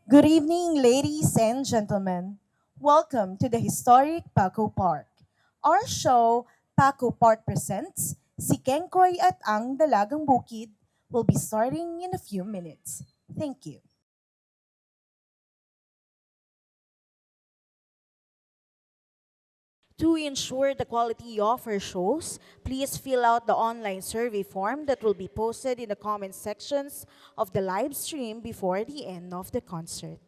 Good evening, ladies and gentlemen. Welcome to the historic Paco Park. Our show, Paco Park Presents, Si Kengkoy at Ang Dalagang Bukid, will be starting in a few minutes. Thank you. To ensure the quality of our shows, please fill out the online survey form that will be posted in the comment sections of the live stream before the end of the concert.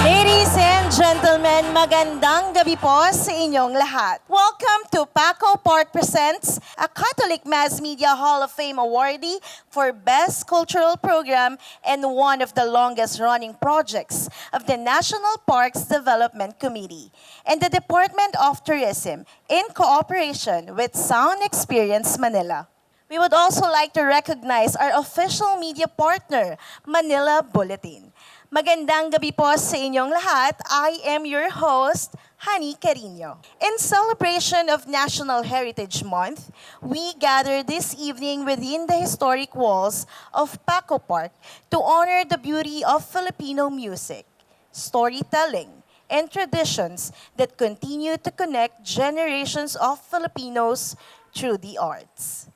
Ladies and gentlemen, magandang gabi po sa inyong lahat. Welcome to Paco Park Presents, a Catholic Mass Media Hall of Fame awardee for Best Cultural Program and one of the longest-running projects of the National Parks Development Committee and the Department of Tourism in cooperation with Sound Experience Manila. We would also like to recognize our official media partner, Manila Bulletin. Magandang gabi po sa inyong lahat. I am your host, Hani Carino. In celebration of National Heritage Month, we gather this evening within the historic walls of Paco Park to honor the beauty of Filipino music, storytelling, and traditions that continue to connect generations of Filipinos through the arts.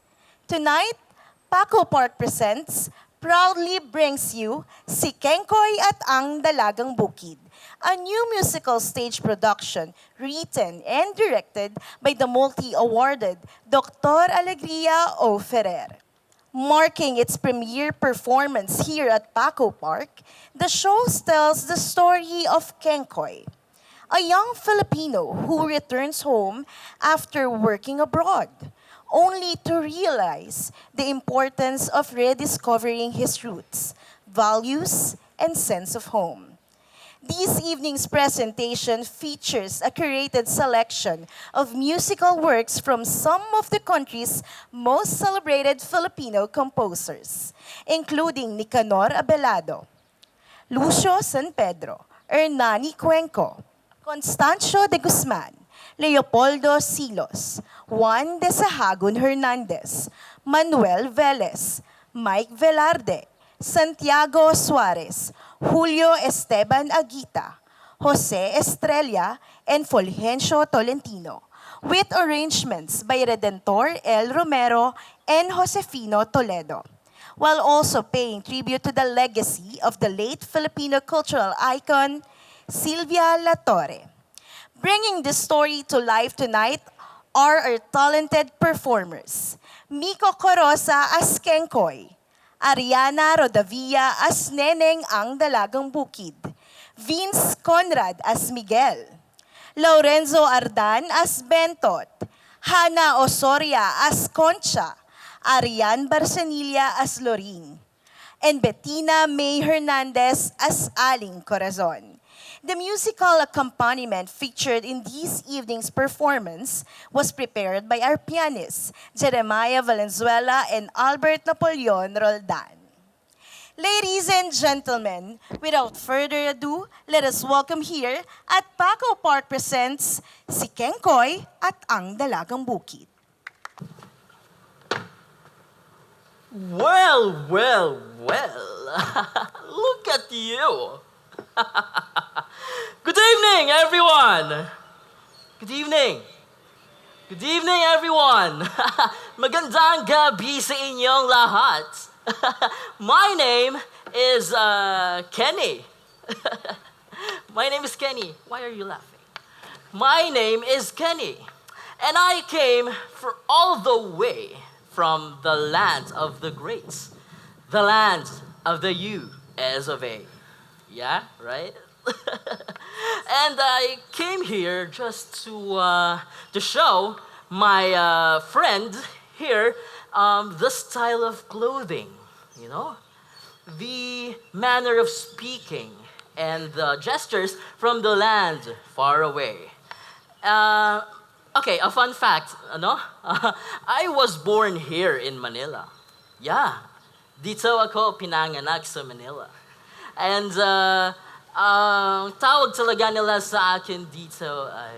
Tonight, Paco Park Presents proudly brings you Si Kengkoy at Ang Dalagang Bukid, a new musical stage production written and directed by the multi-awarded Dr. Alegria O. Ferrer. Marking its premiere performance here at Paco Park, the show tells the story of Kengkoy, a young Filipino who returns home after working abroad, only to realize the importance of rediscovering his roots, values, and sense of home. This evening's presentation features a curated selection of musical works from some of the country's most celebrated Filipino composers, including Nicanor Abelardo, Lucio San Pedro, Hernani Cuenco, Constancio de Guzman, Leopoldo Silos, Juan de Sahagun Hernandez, Manuel Velez, Mike Velarde, Santiago Suarez, Julio Esteban Aguita, Jose Estrella, and Fulgencio Tolentino. with arrangements by Redentor L. Romero and Josefino Toledo, while also paying tribute to the legacy of the late Filipino cultural icon, Silvia La Torre. Bringing the story to life tonight are our talented performers. Miko Corosa as Kenkoy, Ariana Rodavia as Neneng ang Dalagang Bukid, Vince Conrad as Miguel, Lorenzo Ardan as Bentot, Hana Osoria as Concha, Arian Barsanilla as Loring, and Bettina May Hernandez as Aling Corazon. The musical accompaniment featured in this evening's performance was prepared by our pianists, Jeremiah Valenzuela and Albert Napoleon Roldan. Ladies and gentlemen, without further ado, let us welcome here at Paco Park presents si Kenkoy at ang Dalagang Bukid. Well, well, well. Look at you. Good evening, everyone. Good evening. Good evening, everyone. Magandang gabi sa inyong lahat. My name is Kenny. My name is Kenny. Why are you laughing? My name is Kenny. And I came for all the way from the land of the greats. The land of the U.S. of A. Yeah, right? And I came here just to show my friend here the style of clothing, you know, the manner of speaking, and the gestures from the land far away. Okay, a fun fact, ano? I was born here in Manila. Yeah, dito ako pinanganak sa Manila. And ang tawag talaga nila sa akin dito ay,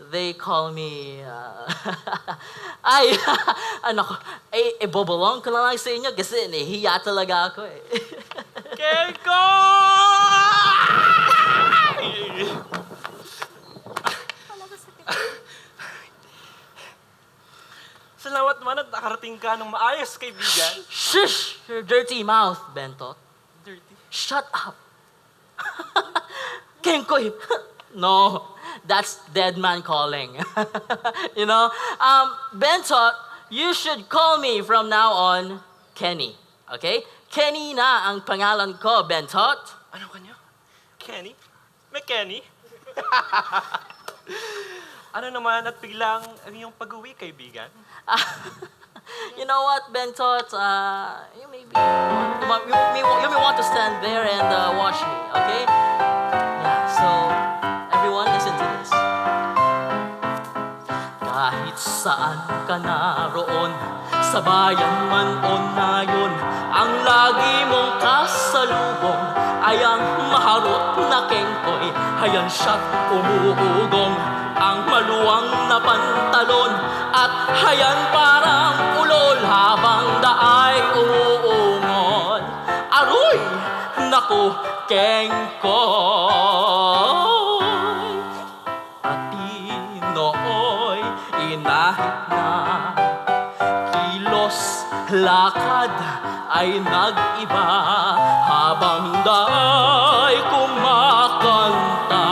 they call me, ay, ano ko, bobolong ko na lang sa inyo kasi nahihiya talaga ako eh. Keko! Salamat man at nakarating ka ng maayos, kaibigan. Shush! Your dirty mouth, Bentot. Dirty. Shut up. Kenkoy. No, that's dead man calling. You know? Bentot, you should call me from now on Kenny. Okay? Kenny na ang pangalan ko, Bentot. Ano kanyo? Kenny? May Kenny? Ano naman at biglang ang iyong pag-uwi, kaibigan? You know what, Bentot? You may want to stand there and watch me, okay? Yeah, so everyone listen to this. Kahit saan ka naroon, sa bayan man o nayon, ang lagi mong kasalubong ay ang maharot na Kenkoy. Hayan siya't umuugong ang maluwang na pantalon at hayan parang ulol habang daay umuungon. Aroy! Naku, Kenkoy! Pati nooy inahit na, kilos, lakad ay nag-iba habang daay kumakanta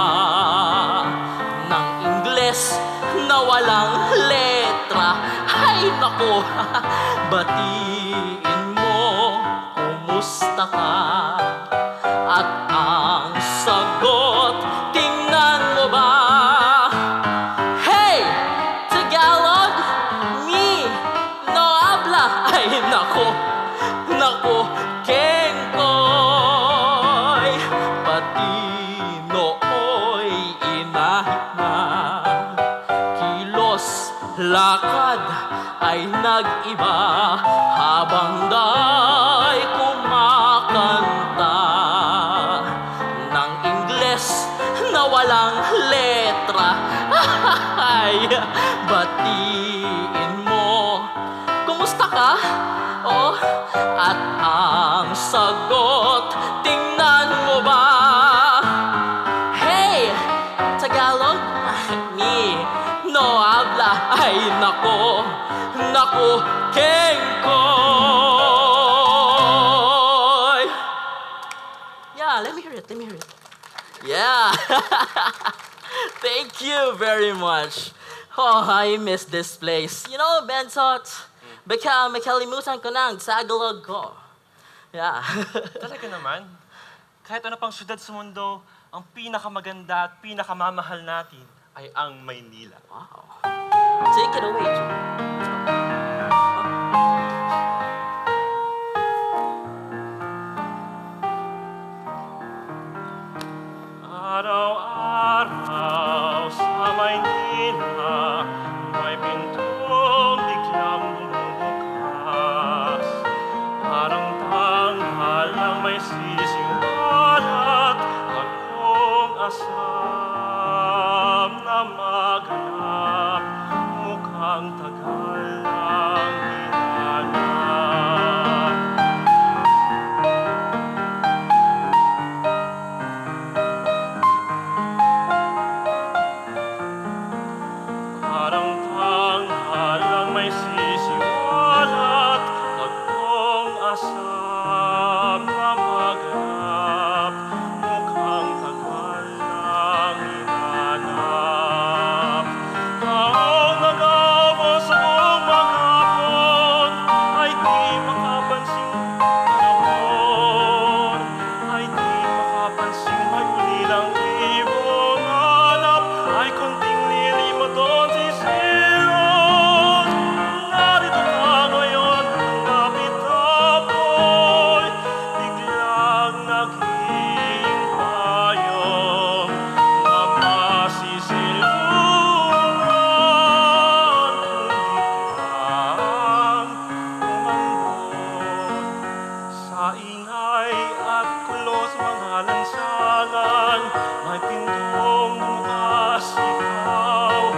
ng Ingles na walang letra. Ay naku, batiin mo, kumusta ka? At ang sagot, tingnan mo ba? Hey! Tagalog! Me! No habla! Ay naku, naku, Kenkoy! Pati nooy inahit na, kilos, lakad ay nag-iba habang daay kumakanta ng Ingles na walang letra. Ay, batiin mo, kumusta ka? Oh, at ang sagot, tingnan mo ba? Hey, Tagalog? Me, Naku, Kengkoy! Yeah, let me hear it. Yeah. Thank you very much. Oh, I miss this place. You know, Bensot, baka makalimutan ko na ang Tagalog ko. Yeah. Talaga naman. Kahit ano pang syudad sa mundo, ang pinakamaganda at pinakamamahal natin ay ang Maynila. Wow. Take it away, Joe. Araw-araw sa Maynila, may pintong biglang bumubukas. Parang tanghal lang may sisiwalat, bagong asam na maganap, mukhang tagal lang hinanap. Parang tanghal lang may sisiwalat, bagong asam na maganap, mukhang tagal lang hinanap. Taong nag-aabang sa buong maghapon ay di makapansing panahon, ay di makapansing may ulilang ibong hanap, ay kunting lilimo doon sa silong. Narito ka ngayon, kapit-apoy, biglang naging payong na masisilungan, kundi kang umambon. Sa ingay at kulos mga lansangan, may pintong bumukas ikaw.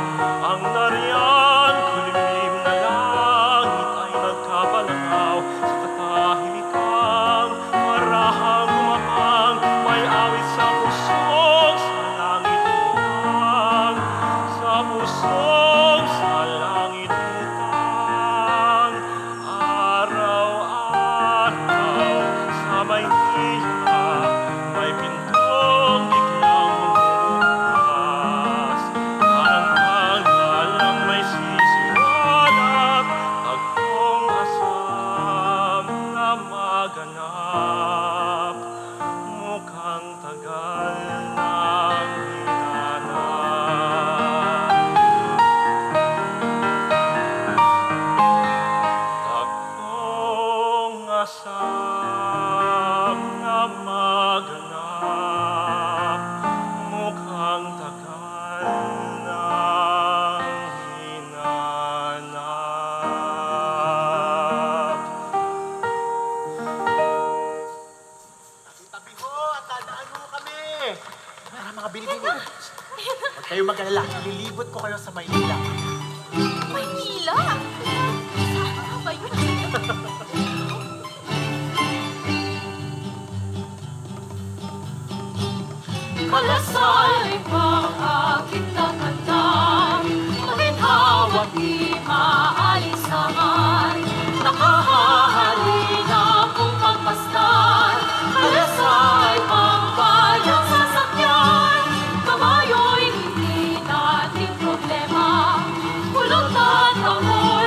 Ang nariyan, kulimlim na langit ay nagkabalangaw sa katahimikan. Marahang gumapang, may awit sa pusong sa langit utang. Sa pusong sa langit utang. Araw-araw sa Maynila, may pintong biglang bumubukas. Parang tanghal lang may sisiwalat, bagong asam na maganap, mukhang tagal nang hinanap. Bagong asam na maganap, mukhang tagal nang hinanap. Tabi mo at dadaan mo kami. Para mga binibini. Huwag kayong mag-alala. Lilibot ko kayo sa Maynila. Maynila? Saan ba yun? Malasay ang aking tatandang, maginhawag di maalisangan. Nakahalina kung magpastan, malasay pang bayang sasakyan. Kamayo'y hindi natin problema, pulutan amoy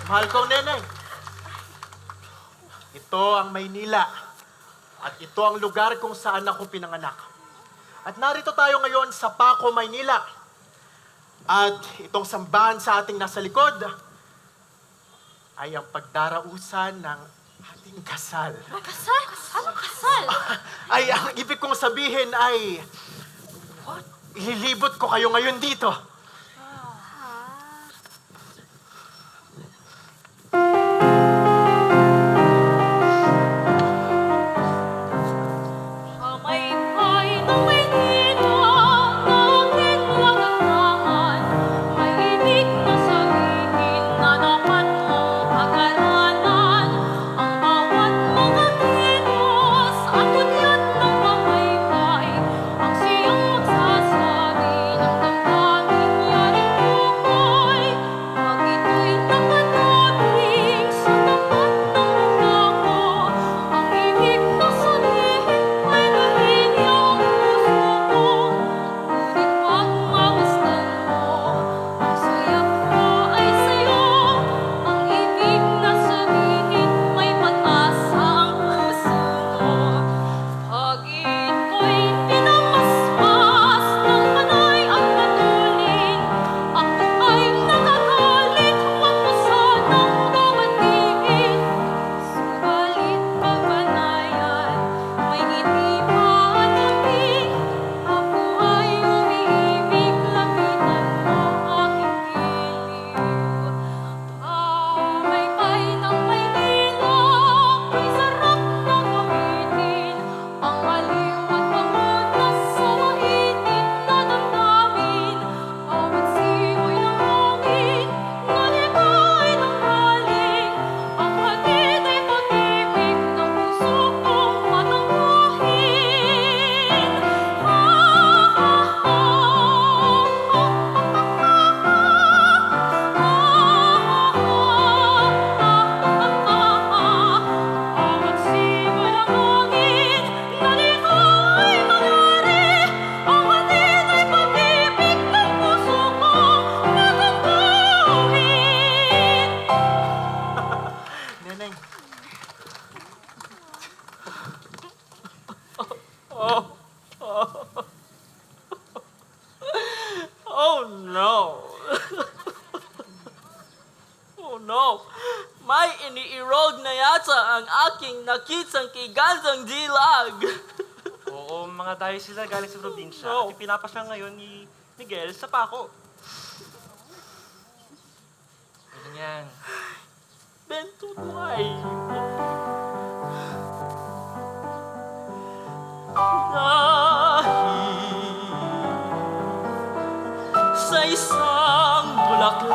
Mahal kong neneng. Ito ang Maynila. At ito ang lugar kung saan ako pinanganak. At narito tayo ngayon sa Paco, Maynila. At itong sambahan sa ating nasa likod ay ang pagdarausan ng ating kasal. Kasal? Anong kasal? Ay, ang ibig kong sabihin ay, ililibot ko kayo ngayon dito. Kamay-ay ng Maynila, aking lagangahan, may ibig na sabihin na dapat mong pag-aralan. Ang bawat mga kilos at unyat ng pamaykay, ang siyang magsasabi ng damdaming yaring buhay. Pag ito'y nakadabing sa tapat ng mukha ko, ang ibig na sabihin ay nahihiyang puso ko. Ngunit pagmamasdan mo, ang saya ko ay sa'yo. Ang ibig na sabihin may pag-asa ang puso mo. Pag ito'y pinamasmas ng panay at matulin, ako ay nagagalit, huwag mo sanang babatiin. Subalit kabanayan, may ngiti maanapin, ako ay umiibig, lapitan mo aking giliw. Pamaykay ng Maynila, ay sarap na gamitin, ang aliw at pamunas sa mahitin na damdamin. Bawat siwoy ng hangin, nalibay ng galing, ang hatid ay pag-ibig ng puso kong matangkuhin. Bawat siwoy ng hangin, nalibay mangyari, ang hatid ay pag-ibig ng puso kong matangkuhin. Neneng, Oh no! Oh no! May iniirog na yata ang aking nakitang kiganzang dilag. Oo, mga dayo sila galing sa probinsya. No. At ipinapasya ngayon ni Miguel sa Paco. Ano yan? Bento tayo. Dahil sa isang bulaklak,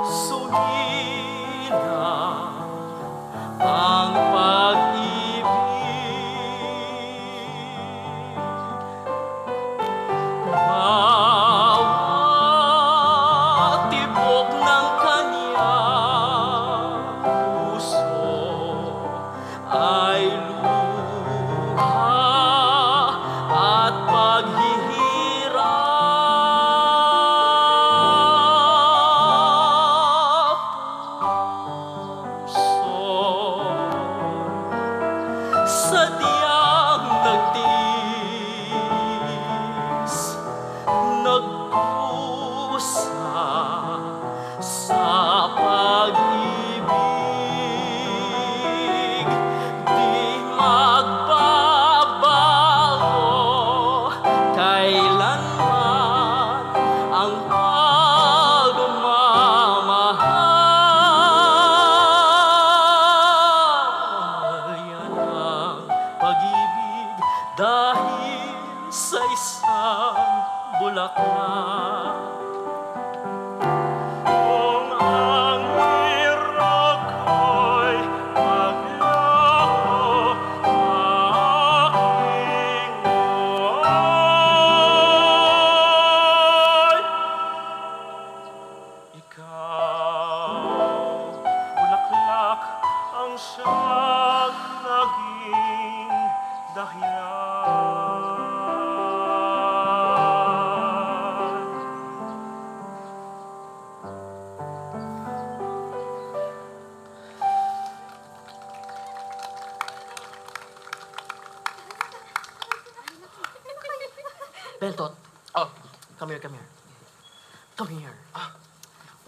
sumina ang pag-ibig. Bawat tibok ng kanyang puso ay luha at paghihirap. Puso sadyang nagtiis, nagkusa sa pag-ibig, di magbabago kailanman ang pagmamahal. Yan ang pag-ibig dahil sa isang bulaklak. Kung ang hirap ko'y maglako sa aking buhay, ikaw, bulaklak, ang siyang naging dahilan. Bentot. Oh, come here, come here. Come here.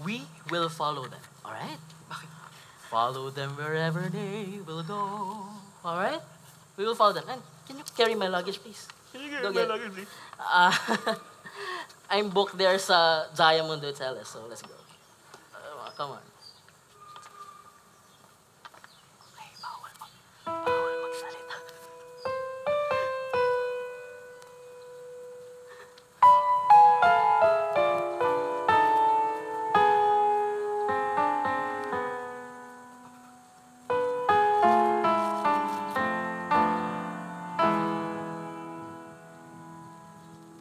We will follow them, alright? Follow them wherever they will go. Alright? We will follow them. And can you carry my luggage, please? Sige, Go may get- lagi, please. I'm booked there sa Diamond Hotel, so let's go. Come on. Okay, bawal magsalita.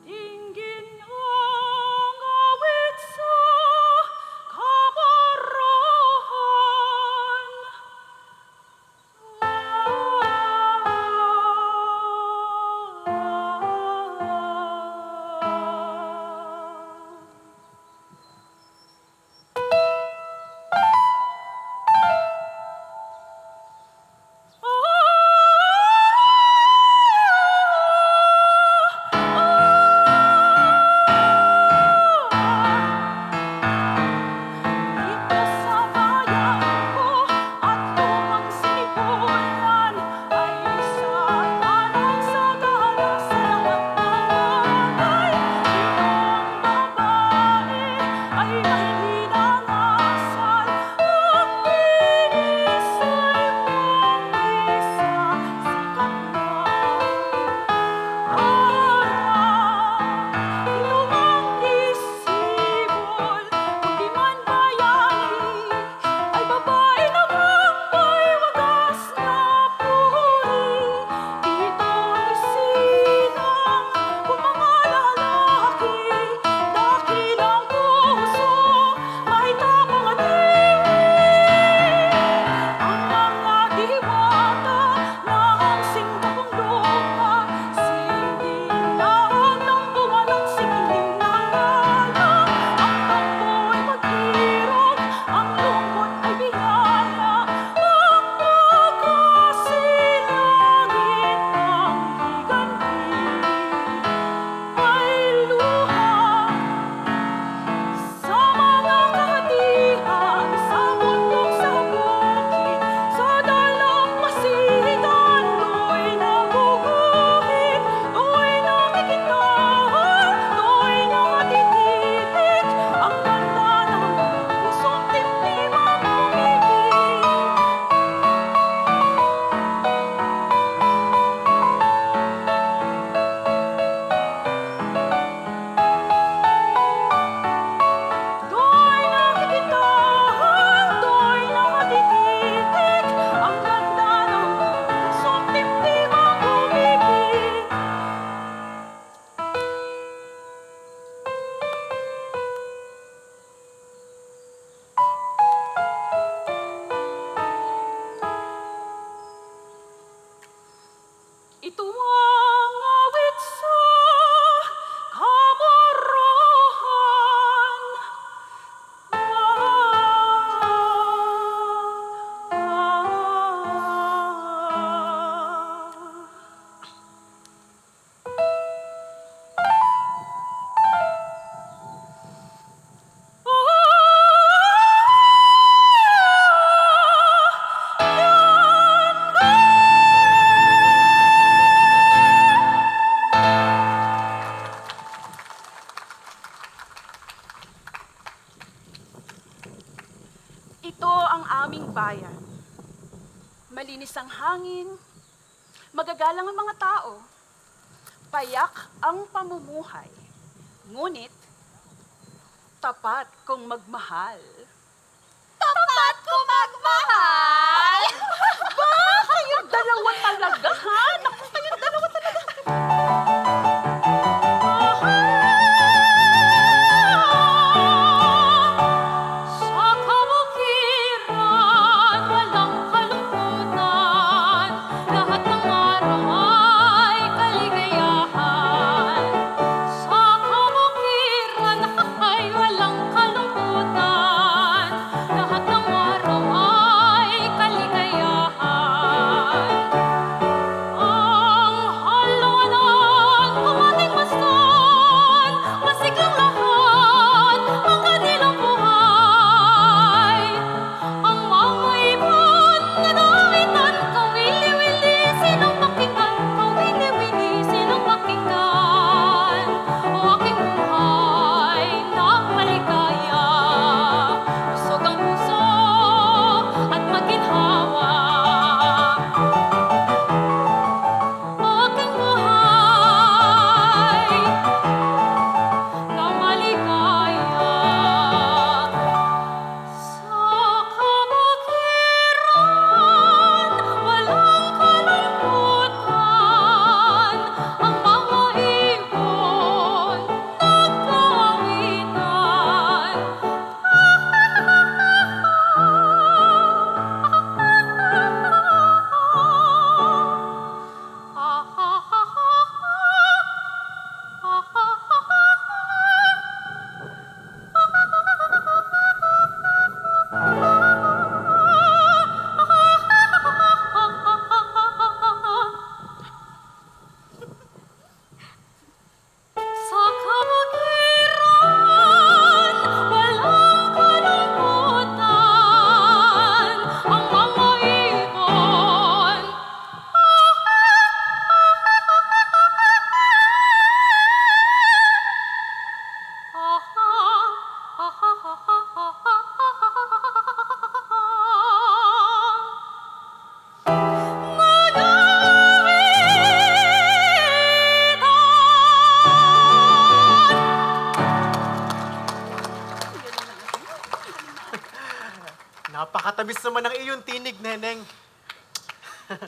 Dinggin ang awit sa kabarahan. Dito sa bayan ko at lumang sinipulan ay isa tanong sagana sa lahat ng bagay. Itong babae ay mahihina ngasal, ang binis ay pang-isa, sikat na lumang isibol, kundi man bayani, ay babae lamang may wagas na puri. Dito'y silang kung mga lalaki, dakilang puso, may tapang at ang mga diwata na ang singgabong lupa, sinilaog ng buwan ng sikiling ng alam. Ang tampo'y mag-irog, ang lungkot ay biyaya, ang pagkasilangit ang higanti ay luha. Sa mga kahatian, sa bundok, sa bukid, sa dalampasigan, do'y naguguhit, do'y nakikintahan, do'y nakatititig, ang ganda ng pusong timtimang umibig. Do'y nakikintahan, do'y nakatititig, ang ganda ng pusong timtimang umibig. Ito ang awit sa kabarahan. Ito ang aming bayan. Malinis ang hangin, magagalang ang mga tao, payak ang pamumuhay, ngunit tapat kung magmahal. Tapat kung magmahal? Ba, kayong dalawa talaga, ha? Naku, kayong dalawa talaga. Sa kabukiran, walang kalungkutan, lahat ng araw ay kaligayahan. Sa kabukiran ay walang kalungkutan, lahat ng araw ay kaligayahan. Napakatamis naman ng iyong tinig, Neneng.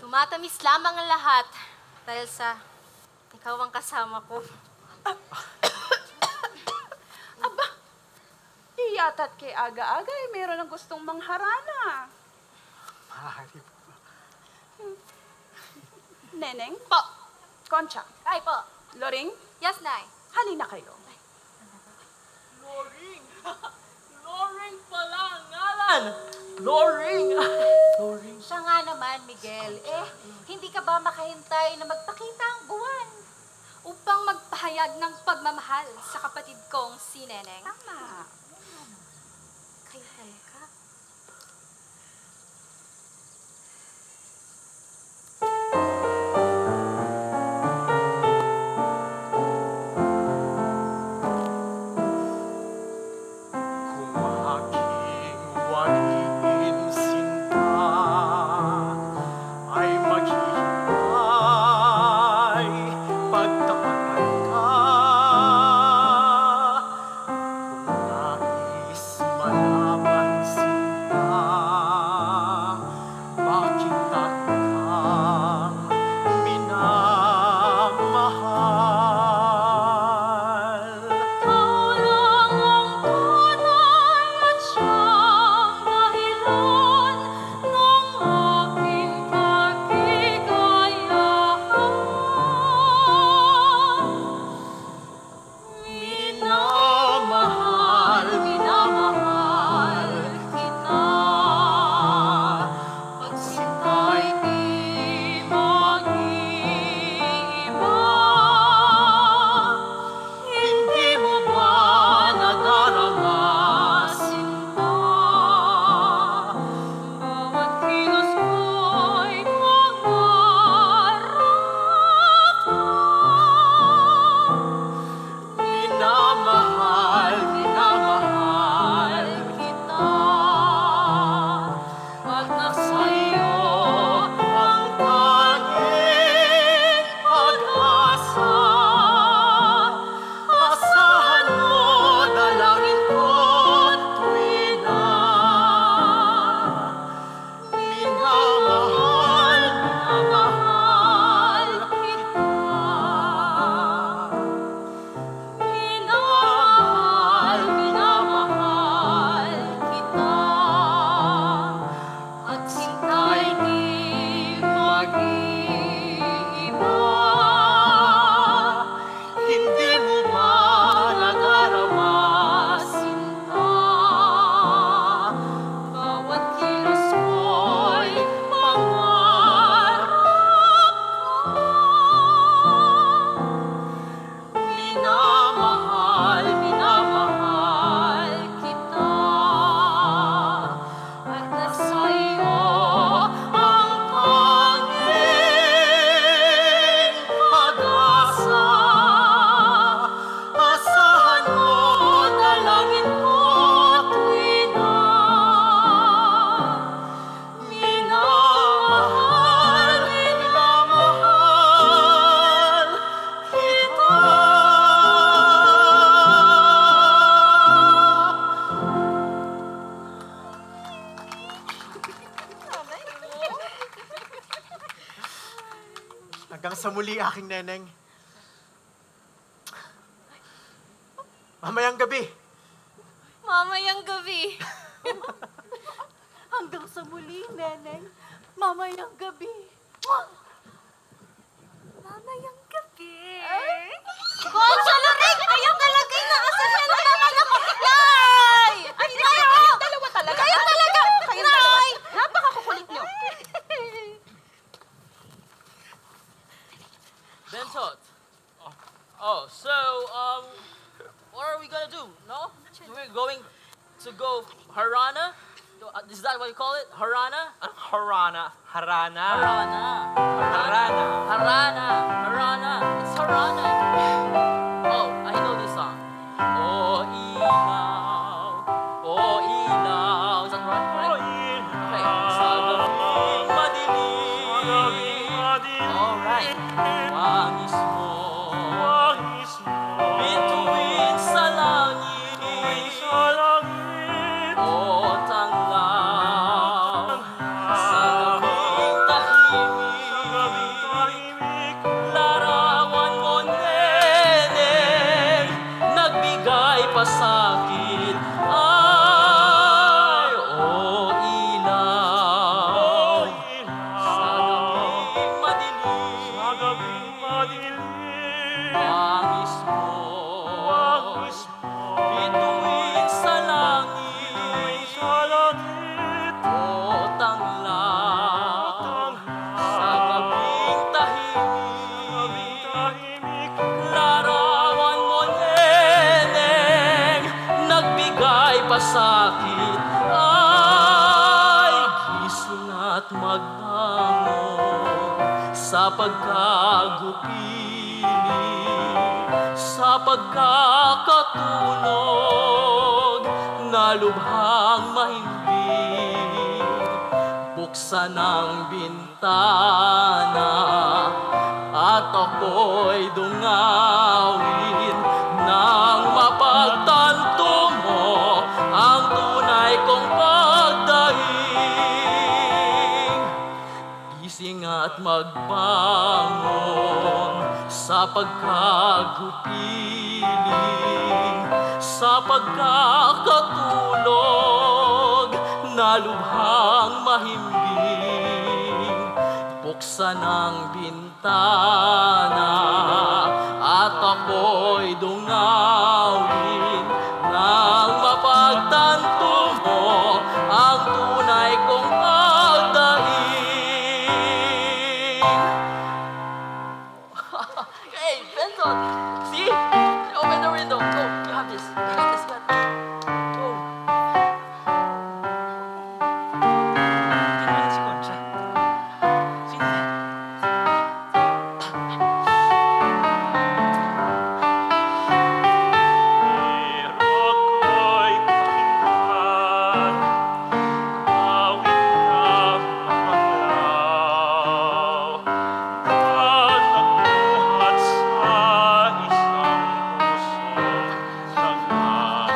Tumatamis lamang ang lahat dahil sa ikaw ang kasama ko. Iyata't kay aga-aga ay meron ang gustong mangharana. Maaari po. Neneng, Po. Concha, Ay po. Loring, Yes, Nay. halina kayo. Loring! Loring pala ang ngalan! Loring! Loring. Siya nga naman, Miguel. Hindi ka ba makahintay na magpakita ang buwan? Upang magpahayag ng pagmamahal sa kapatid kong si Neneng. Tama. Kayo talaga. Kung aking waliin sinta ay maghihintay pagtapatan ka. Kung nais malaman sinta, bakit kang minamahal? Ikaw lang ang tunay at siyang dahilan ng aking kaligayahan. Minamahal, minamahal kita. Pagsintay di mag-iiba. Hindi mo ba nadarama, Sinta, bawat kilos ko'y pangarap ko. minamahal, minamahal Kita, at nasa iyo ang tanging pag-asa. Asahan mo, dalangin ko tuwina. Minamahal, minamahal kita. minamahal, minamahal kita. At sinta'y di mag-iiba. Hindi mo ba nadarama, Sinta, bawat kilos ko'y pangarap ko. minamahal, minamahal kita. At nasa iyo ang tanging pag-asa. Asahan mo, dalangin ko tuwina. Minamahal, minamahal kita. Hanggang sa muli, aking neneng. Mamayang gabi. Mamayang gabi. Hanggang sa muli, Neneng. Mamayang gabi. Mamayang gabi. Concha Loring! Kayo talaga yung nakasasya na naman ako! Nay! Ay, Nay! Kayong dalawa talaga. Kayo talaga! Kayong dalawa. Nay! Napakakukulit nyo. Bentot. So, what are we gonna do? No? We're going to go Harana? Is that what you call it? Harana? Harana. Harana. Harana. Harana. Harana. Harana. It's Harana. Oh, I know this song. Oh, ilaw. Oh, ilaw. Is that right? Okay. Sa gabing madilim. Alright. Wangis mo. Bituin sa langit. O tanglaw. pasakit ay gising at magbangon sa pagkagupili, sa pagkakatulog na lubhang mahimbing. Buksan ang bintana at ako'y dungawin nang mapagtanto mo ang tunay kong pagdaing. Gising at magbangon sa pagkagupiling, sa pagkakatulog na lubhang mahimbing. Buksan ang bintana at ako'y dungawin nang mapagtanto mo ang tunay kong pagdaing. Hey, Benson! See? Open the window. Go. You have this. You got this. You got this. Go. Tingnan si Concha. Sino yan? Pero ako'y pakinggan, awit na mapanglaw, na nagbuhat sa isang pusong nagmamahal.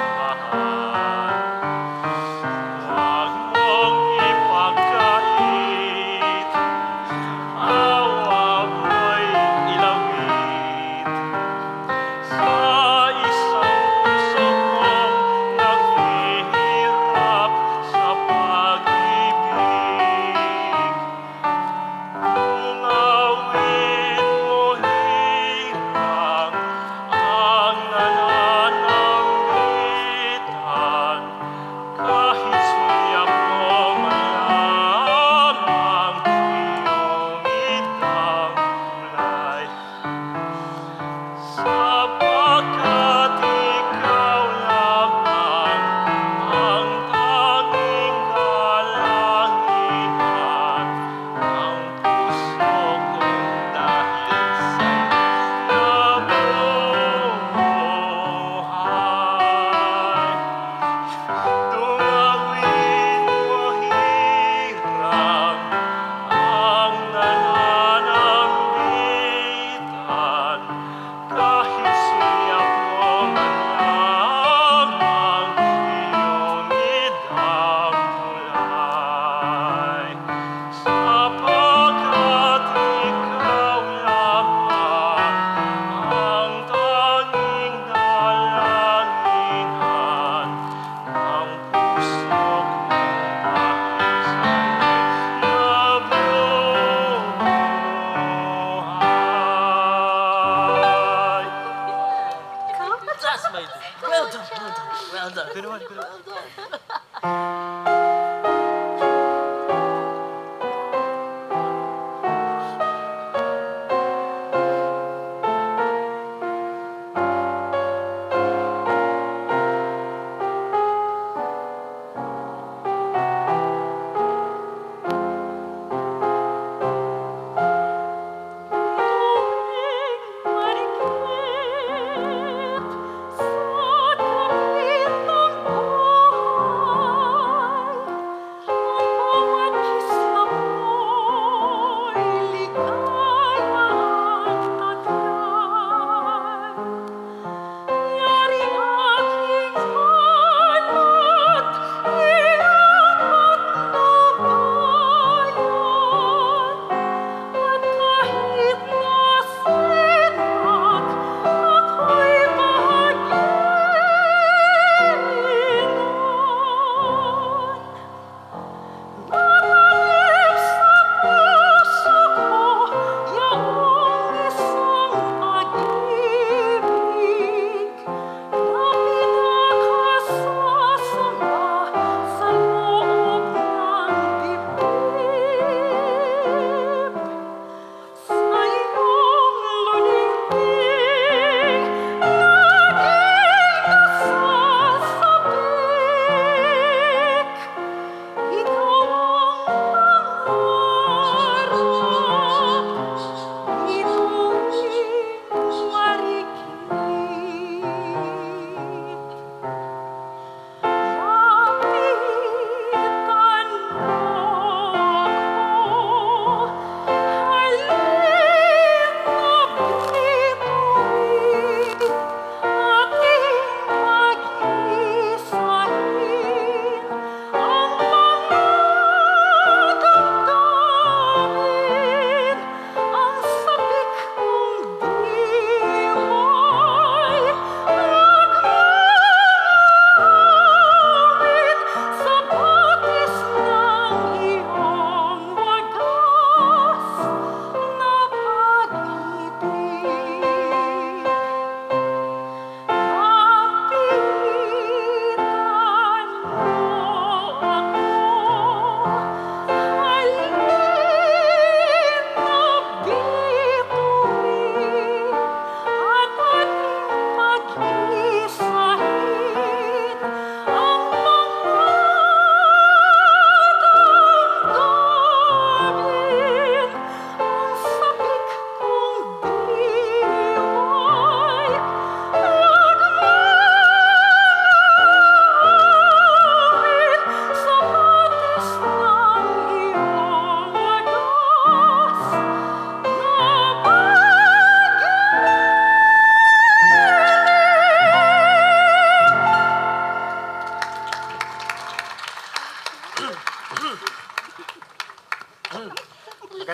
Huwag mong ipagkait, awa mo'y ilawit sa isang puso kong naghihirap sa pag-ibig. Tunawin mo hirang ang nananambitan, kahit sulyap mo man lamang iyong itang kulay. Sapagkat ikaw lamang ang tanging kalangitan ng puso ko dahil sa'yo nabuhay. Tunawin mo hirang ang nananambitan, kahit sulyap mo man lamang iyong idang kulay. Sapagkat ikaw lamang ang tanging kalangitan ng puso ko dahil sa'yo'y nabuhay. That's my dude. Well done, well done, well done. Good one, good one. Sa tabi ng buhay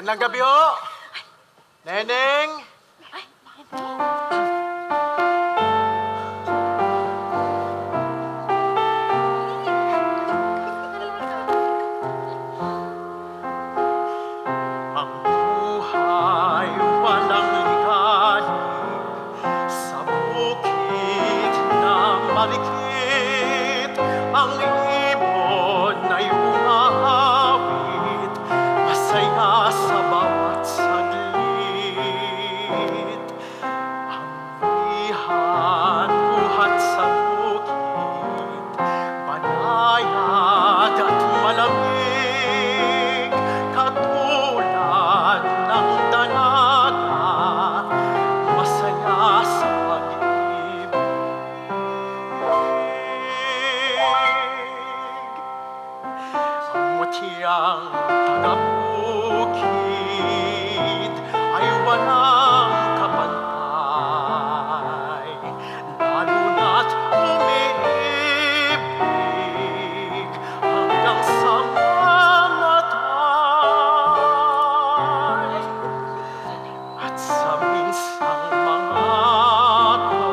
Magandang gabi ho. Neneng. Ang buhay walang ligali sa bukid na malikit. Ang ibon ay umahawit, masaya sa bawat saglit. Ang bihan buhat sa bukid, banayad at malamig, katulad ng dalaga, masaya sa pag-ibig. Ang mutiyang taga-bukid ay walang kapantay, lalo na't umiibig hanggang sa mamatay. At sa minsang mangako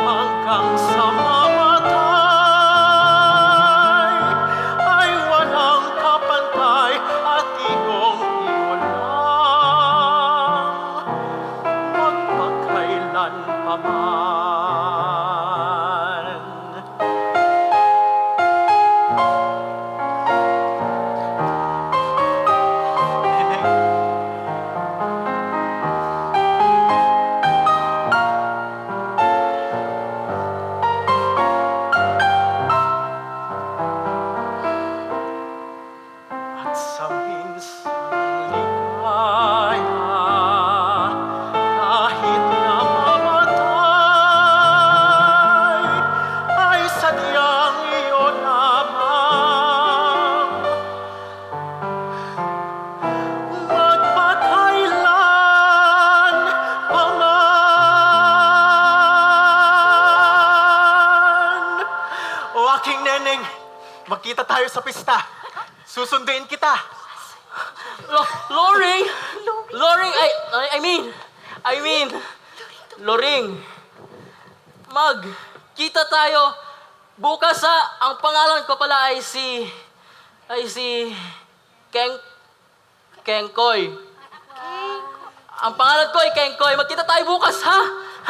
hanggang sa mamatay, ay walang kapantay at iyong-iyo lang magpakailan pa man. Neneng. At sa minsang ligaya, kahit na mamatay, ay sadyang iyo lamang magpakailan pa man. O aking neneng, magkita tayo sa pista. Susunduin kita. Loring! Loring! I mean, Loring. Magkita tayo bukas ha. Ang pangalan ko pala ay si Kengkoy. Ang pangalan ko ay Kengkoy. Magkita tayo bukas ha?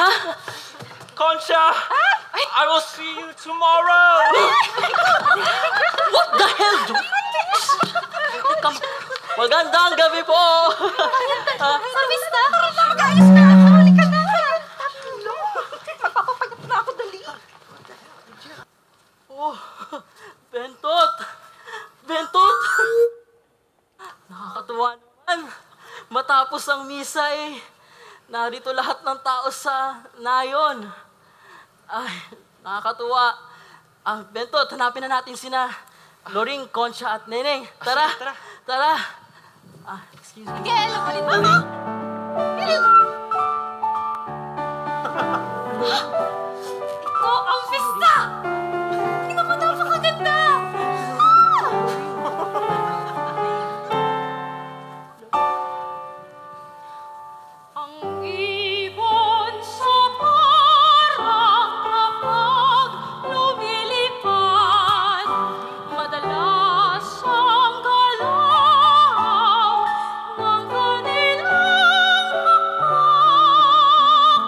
Ha? Concha, I will see you tomorrow. What the hell? Magandang gabi po. Service na! Mag-ayos na ako! Halika na! Magpapapayat na ako, dali! Oh, Bentot! Bentot! Nakakatuwa naman. Matapos ang misa narito lahat ng tao sa nayon. Ay, nakakatuwa. Bentot, hanapin na natin sina Loring, Concha at Neneng. Tara, tara. Excuse me. Miguel, ulit mo ako! Miguel! Ito ang pista! Hindi naman napakaganda! Ang ibon sa parang kapag lumilipad, madalas ang galaw ng kanilang makmak.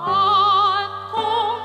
At kung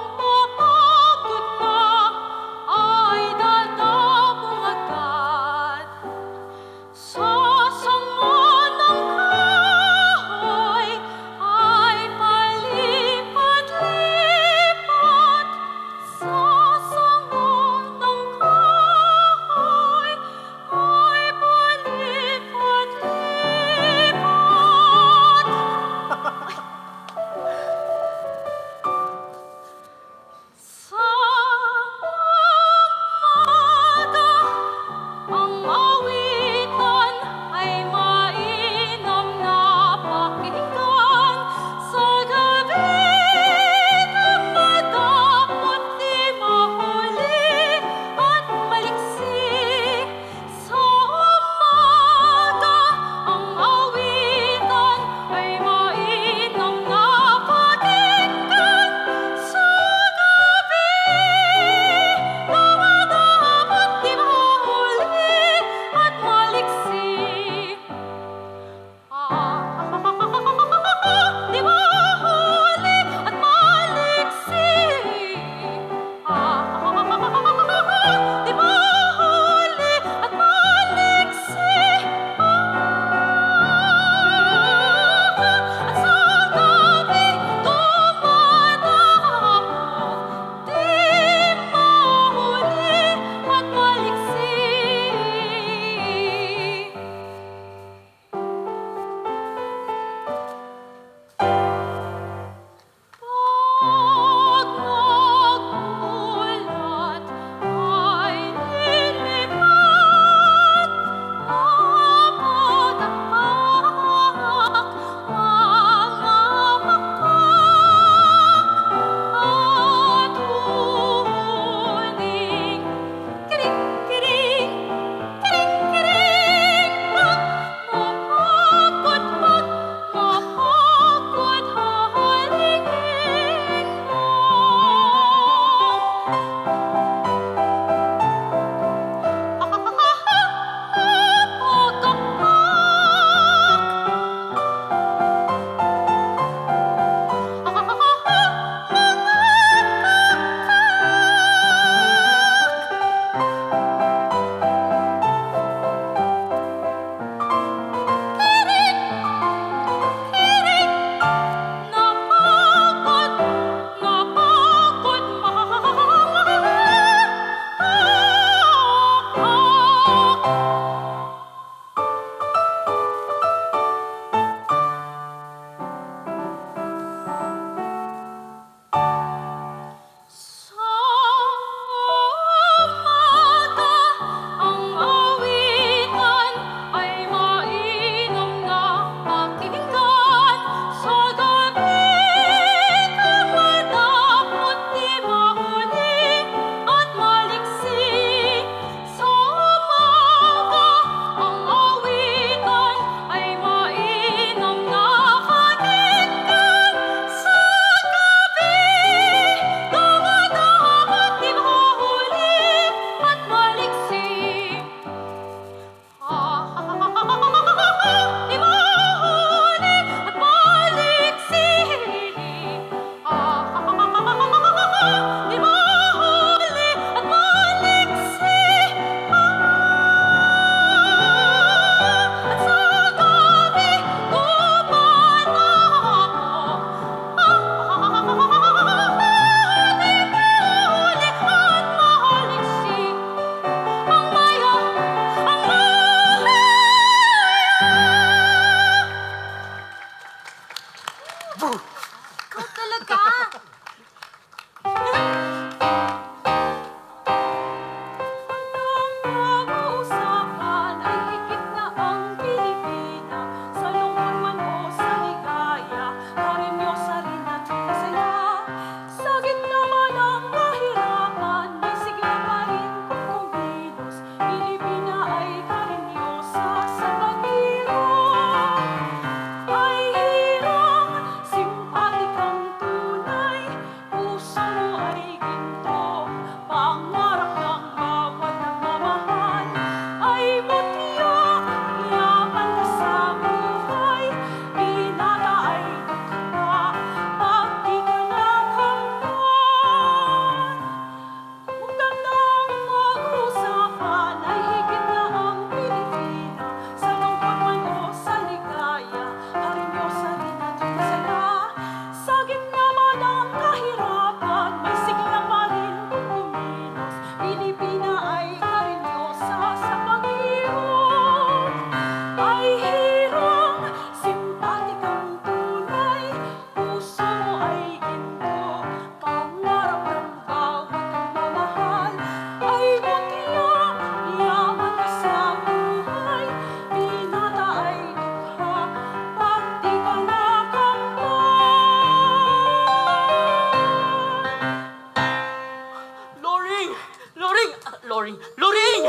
Loring! Loring!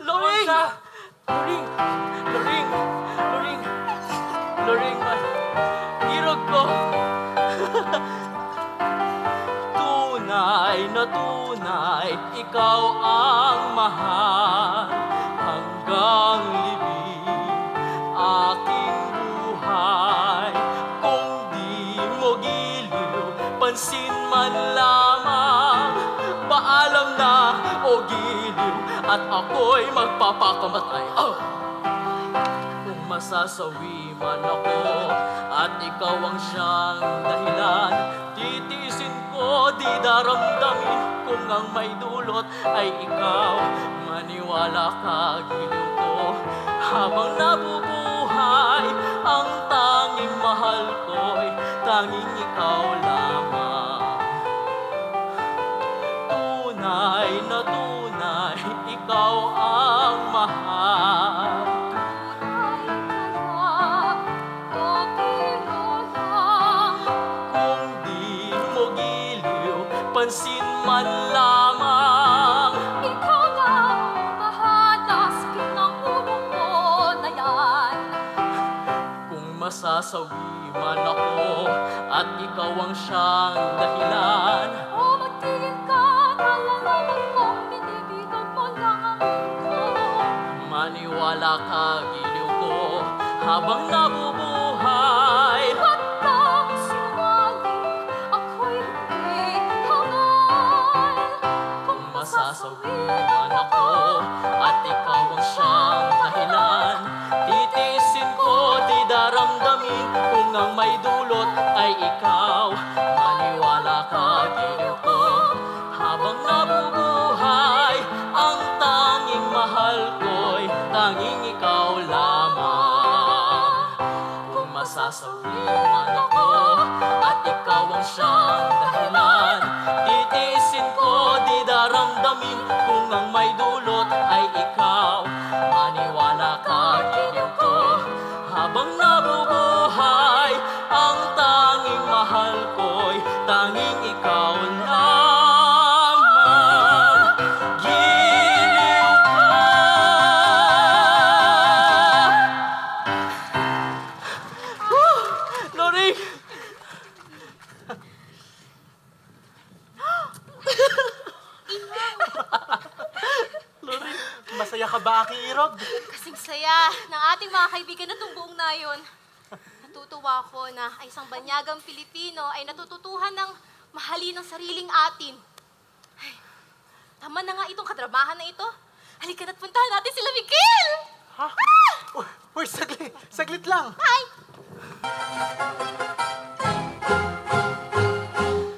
Loring! Loring! Loring! Loring! Loring! Irog ko! Tunay na tunay, ikaw ang mahal. Hanggang libing, aking buhay. Kung di mo giliw, pansin man lamang. Paalam na o giliw, at ako'y magpapakamatay. Kung masasawi man ako, at ikaw ang siyang dahilan, titiisin ko, di daramdamin. Kung ang may dulot ay ikaw, maniwala ka, giliw ko. Habang nabubuhay, ang tanging mahal ko'y tanging ikaw lamang. Tunay na tunay, ikaw ang mahal. Kung di mo giliw, pansin man lamang. Ikaw na ang bahala, sakit ng ulo ko na yan. Kung masasawi man ako, at ikaw ang siyang dahilan. O magtingin ka, nalalaman kong binibigan mo lang ako. Maniwala ka, giliw ko, habang nabubuhay. Huwag kang sinungaling, ako'y hindi hangal. Kung Masasawi man ako, at ikaw ang siyang dahilan. Titiisin ko, di daramdamin. Kung ang may dulot ay ikaw, maniwala ka, giliw ko. Habang nabubuhay, ang tanging mahal ko'y tanging ikaw lamang. Kung masasawi man ako, at ikaw ang siyang dahilan, titiisin ko, di daramdamin. Kung ang may dulot ay ikaw, maniwala ka, giliw ko. Habang nabubuhay, ang tanging mahal ko'y tanging ikaw lamang. Giliw ka! Loring! Masaya ka ba, aking Irog? Kasing saya ng ating mga kaibigan na itong buong nayon. Natutuwa ako na ang isang banyagang Pilipino ay natututuhan ng mahalin ang sariling atin. Ay, tama na nga itong kadramahan na ito. Halika na't puntahan natin sila, Miguel! Ha? Uy, saglit. Saglit lang. Ay!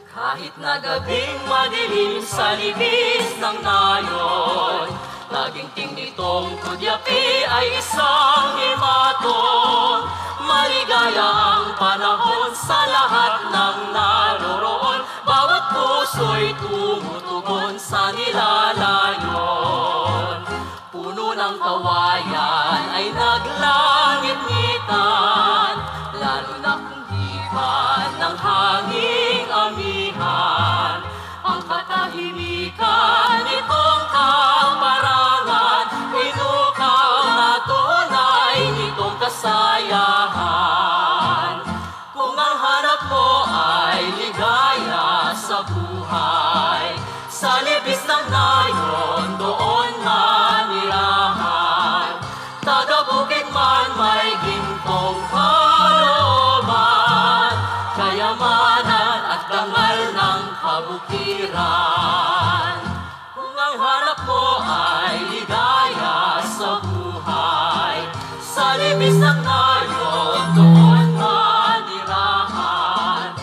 Kahit na gabing madilim sa libis ng nayon, laging ting nitong kudyapi ay isang himaton. Maligaya ang panahon sa lahat ng naroroon. Bawat puso'y tumutugon sa nilalayon. Puno ng kawayan ay naglangit-ngitan, lalo na kung hipan ng hanging amihan. Ang katahimikan nitong kaparangan, inukaw na tunay nitong kasayahan. Kung ang hanap mo ay ligaya sa buhay, sa libis ng nayon doon manirahan. Taga-bukid man may gintong kalooban, kayamanan at dangal ng kabukiran. Kung ang hanap mo ay ligaya sa buhay, sa libis ng nayon doon manirahan.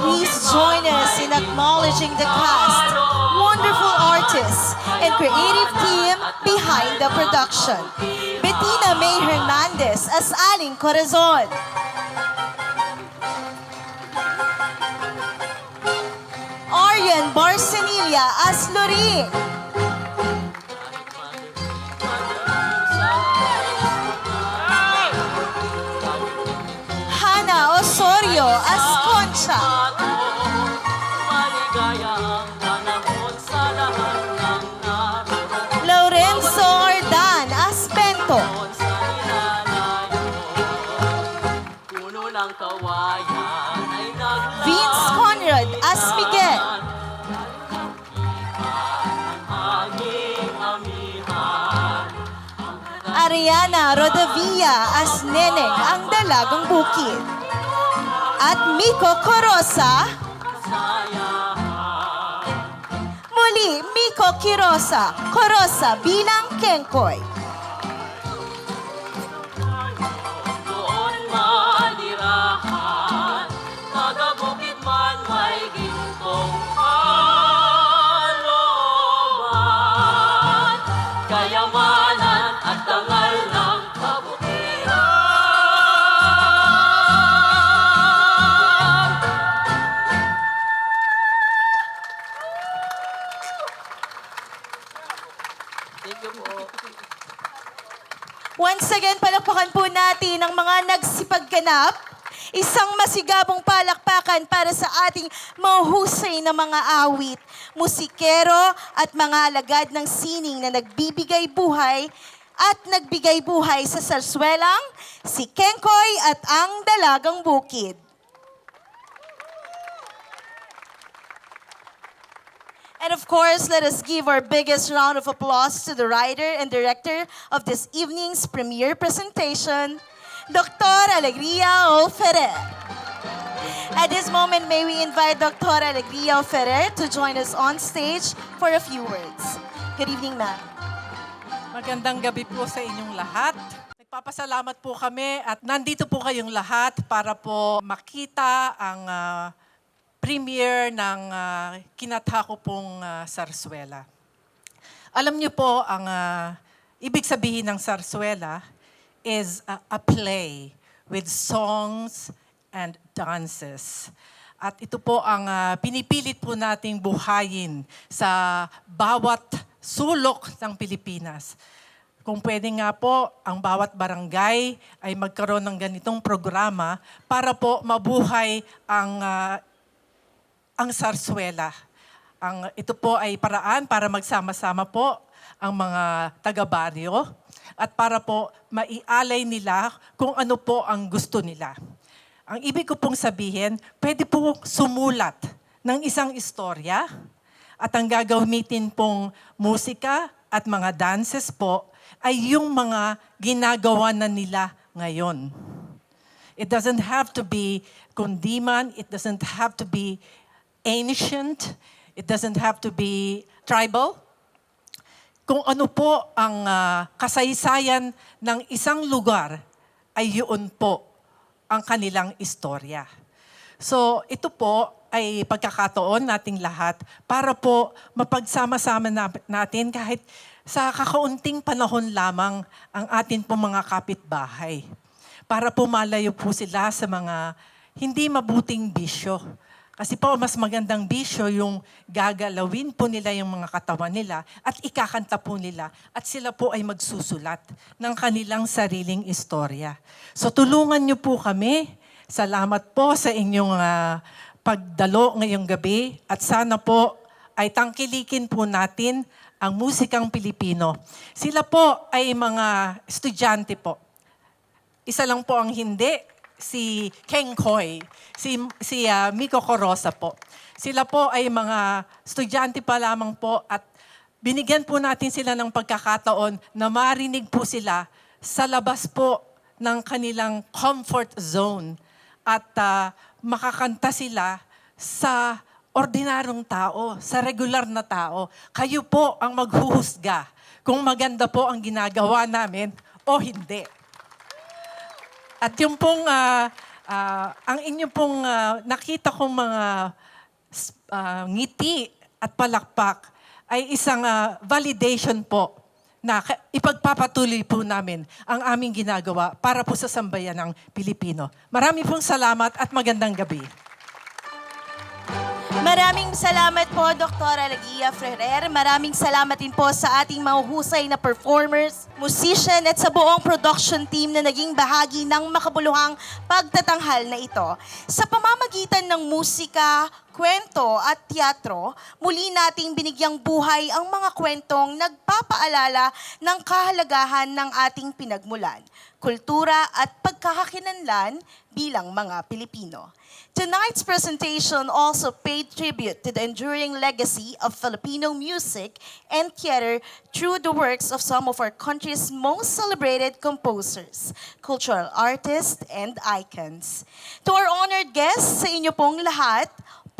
Please join us in acknowledging the cast, wonderful artists, and creative team behind the production. Bettina May Hernandez as Aling Corazon. Arian Barcenilla as Loring. Hannah Osorio as Concha. Maligaya ang panahon sa lahat ng naroroon. Mariana Rodavia as Neneng ang Dalagang Bukid. At Miko Corosa. Muli, Miko Corosa bilang Kengkoy. Doon manirahan, taga-bukid man may gintong kaloban, kayamanan at dangal ng kabutihan. Thank you po. Once again, palakpakan po natin ang mga nagsipagganap. Isang masigabong palakpakan para sa ating mahusay na mga awit, musikero at mga alagad ng sining na nagbibigay buhay at nagbigay buhay sa sarswelang si Kengkoy at ang Dalagang Bukid. And of course, let us give our biggest round of applause to the writer and director of this evening's premiere presentation, Dr. Alegria O. Ferrer. At this moment, may we invite Dr. Alegria O. Ferrer to join us on stage for a few words. Good evening, ma'am. Magandang gabi po sa inyong lahat. Nagpapasalamat po kami at nandito po kayong lahat para po makita ang premiere ng kinatha ko pong Sarsuela. Alam niyo po, ang ibig sabihin ng Sarsuela is a play with songs and dances. At ito po ang pinipilit po nating buhayin sa bawat sulok ng Pilipinas. Kung pwede nga po, ang bawat barangay ay magkaroon ng ganitong programa para po mabuhay ang Sarsuela. Ito po ay paraan para magsama-sama po ang mga taga-baryo at para po maialay nila kung ano po ang gusto nila. Ang ibig ko pong sabihin, pwede po sumulat ng isang istorya at ang gagamitin pong musika at mga dances po ay yung mga ginagawa na nila ngayon. It doesn't have to be kundiman, it doesn't have to be ancient, it doesn't have to be tribal. Kung ano po ang kasaysayan ng isang lugar, ay yun po ang kanilang istorya. So ito po ay pagkakataon nating lahat para po mapagsama-sama natin kahit sa kakaunting panahon lamang ang atin po mga kapitbahay. Para po malayo po sila sa mga hindi mabuting bisyo. Kasi po, mas magandang bisyo yung gagalawin po nila yung mga katawan nila at ikakanta po nila at sila po ay magsusulat ng kanilang sariling istorya. So tulungan niyo po kami. Salamat po sa inyong pagdalo ngayong gabi at sana po ay tangkilikin po natin ang musikang Pilipino. Sila po ay mga estudyante po. Isa lang po ang hindi. Si Kengkoy, si Miko Corosa po. Sila po ay mga estudyante pa lamang po at binigyan po natin sila ng pagkakataon na marinig po sila sa labas po ng kanilang comfort zone at makakanta sila sa ordinaryong tao, sa regular na tao. Kayo po ang maghuhusga kung maganda po ang ginagawa namin o hindi. At yung pong, ang inyong pong nakita kong mga ngiti at palakpak ay isang validation po na ipagpapatuloy po namin ang aming ginagawa para po sa sambayan ng Pilipino. Marami pong salamat at magandang gabi. Maraming salamat po, Dr. Alegria Ferrer. Maraming salamat din po sa ating mahuhusay na performers, musician at sa buong production team na naging bahagi ng makabuluhang pagtatanghal na ito. Sa pamamagitan ng musika, kwento at teatro, muli nating binigyang buhay ang mga kwentong nagpapaalala ng kahalagahan ng ating pinagmulan, kultura at pagkakakinanlan bilang mga Pilipino. Tonight's presentation also paid tribute to the enduring legacy of Filipino music and theater through the works of some of our country's most celebrated composers, cultural artists, and icons. To our honored guests, sa inyo pong lahat,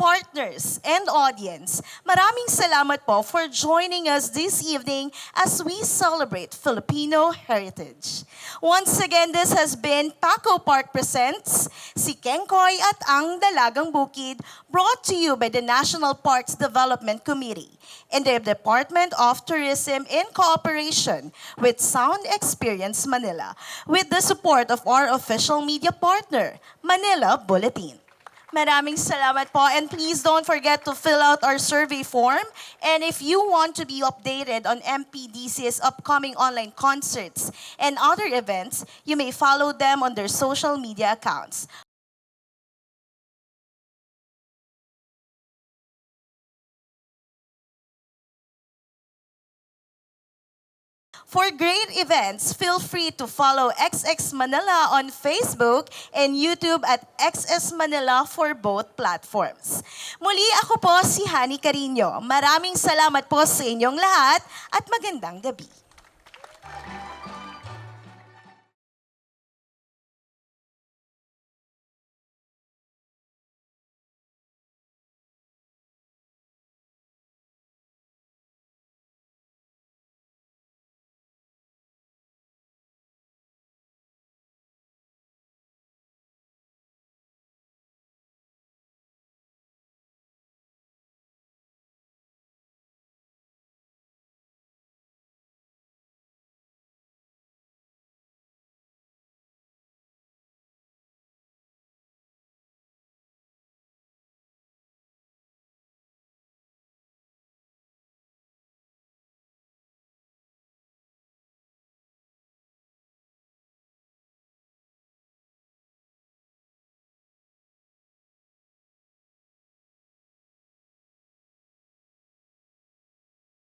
partners, and audience, maraming salamat po for joining us this evening as we celebrate Filipino heritage. Once again, this has been Paco Park Presents, si Kengkoy at ang Dalagang Bukid, brought to you by the National Parks Development Committee and the Department of Tourism in cooperation with Sound Experience Manila, with the support of our official media partner, Manila Bulletin. Maraming salamat po, and please don't forget to fill out our survey form. And if you want to be updated on MPDC's upcoming online concerts and other events, you may follow them on their social media accounts. For great events, feel free to follow XX Manila on Facebook and YouTube at XS Manila for both platforms. Muli ako po si Hani Carino. Maraming salamat po sa inyong lahat at magandang gabi.